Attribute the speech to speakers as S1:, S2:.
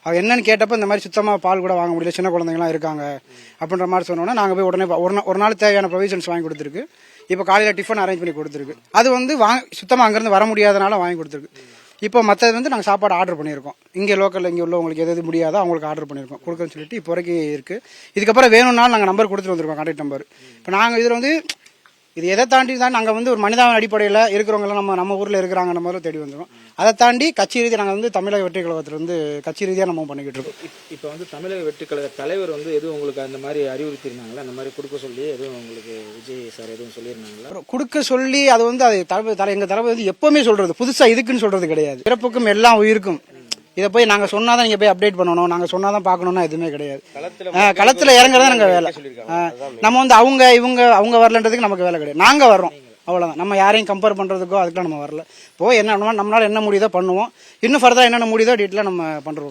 S1: அவ என்னன்னு கேட்டப்ப இந்த மாதிரி சுத்தமாக பால் கூட வாங்க முடியல, சின்ன குழந்தைங்களாம் இருக்காங்க அப்படின்ற மாதிரி சொன்னோன்னா நாங்கள் போய் உடனே ஒரு நாள் தேவையான ப்ரொவிஷன்ஸ் வாங்கி கொடுத்துருக்கு. இப்போ காலையில் டிஃபன் அரேஞ்ச் பண்ணி கொடுத்துருக்கு. அது வந்து சுத்தமாக அங்கேருந்து வர முடியாதனால வாங்கி கொடுத்துருக்கு. இப்போ மற்றது வந்து நாங்கள் சாப்பாடு ஆர்டர் பண்ணியிருக்கோம். இங்கே லோக்கலில் இங்கே உள்ளவங்களுக்கு எது முடியாதோ அவங்களுக்கு ஆர்டர் பண்ணியிருக்கோம் கொடுக்குறேன்னு சொல்லிட்டு இப்போ வரைக்கும் இருக்குது. இதுக்கப்புறம் வேணும்னாலும் நாங்கள் நம்பர் கொடுத்துட்டு வந்திருக்கோம், கான்டாக்ட் நம்பர். இப்போ நாங்கள் இதில் வந்து இது எதை தாண்டி தான் நாங்கள் வந்து ஒரு மனிதாபிமான அடிப்படையில் இருக்கிறவங்களாம் நம்ம ஊரில் இருக்கிறாங்க நம்ம தேடி வந்துடும். அதை தாண்டி கட்சி ரீதியாக நாங்கள் வந்து தமிழக வெற்றி கழகத்தில் வந்து கட்சி ரீதியாக நம்ம பண்ணிக்கிட்டு இருக்கோம்.
S2: இப்போ வந்து தமிழக வெற்றி கழக தலைவர் வந்து எதுவும் உங்களுக்கு அந்த மாதிரி அறிவுறுத்திருந்தாங்களா? அந்த மாதிரி கொடுக்க சொல்லி எதுவும் உங்களுக்கு விஜய் சார் எதுவும் சொல்லியிருந்தாங்களா?
S1: கொடுக்க சொல்லி அது வந்து அது எங்கள் தலைவர் வந்து எப்பவுமே சொல்றது, புதுசாக இதுக்குன்னு சொல்றது கிடையாது. பிறப்புக்கும் எல்லாம் உயிருக்கும் இதை போய் நாங்கள் சொன்னாதான் நீங்கள் போய் அப்டேட் பண்ணணும், நாங்கள் சொன்னாதான் பார்க்கணும்னா எதுவுமே கிடையாது. களத்தில் இறங்குறதா நாங்கள் வேலை. நம்ம வந்து அவங்க வரலன்றதுக்கு நமக்கு வேலை கிடையாது. நாங்கள் வர்றோம், அவ்வளோதான். நம்ம யாரையும் கம்பேர் பண்ணுறதுக்கோ அதுக்கெல்லாம் நம்ம வரல. இப்போ என்ன நம்மளால என்ன முடியுதோ பண்ணுவோம். இன்னும் ஃபர்தராக என்னென்ன முடியுதோ டீட்டெயிலாக நம்ம பண்ணுறோம்.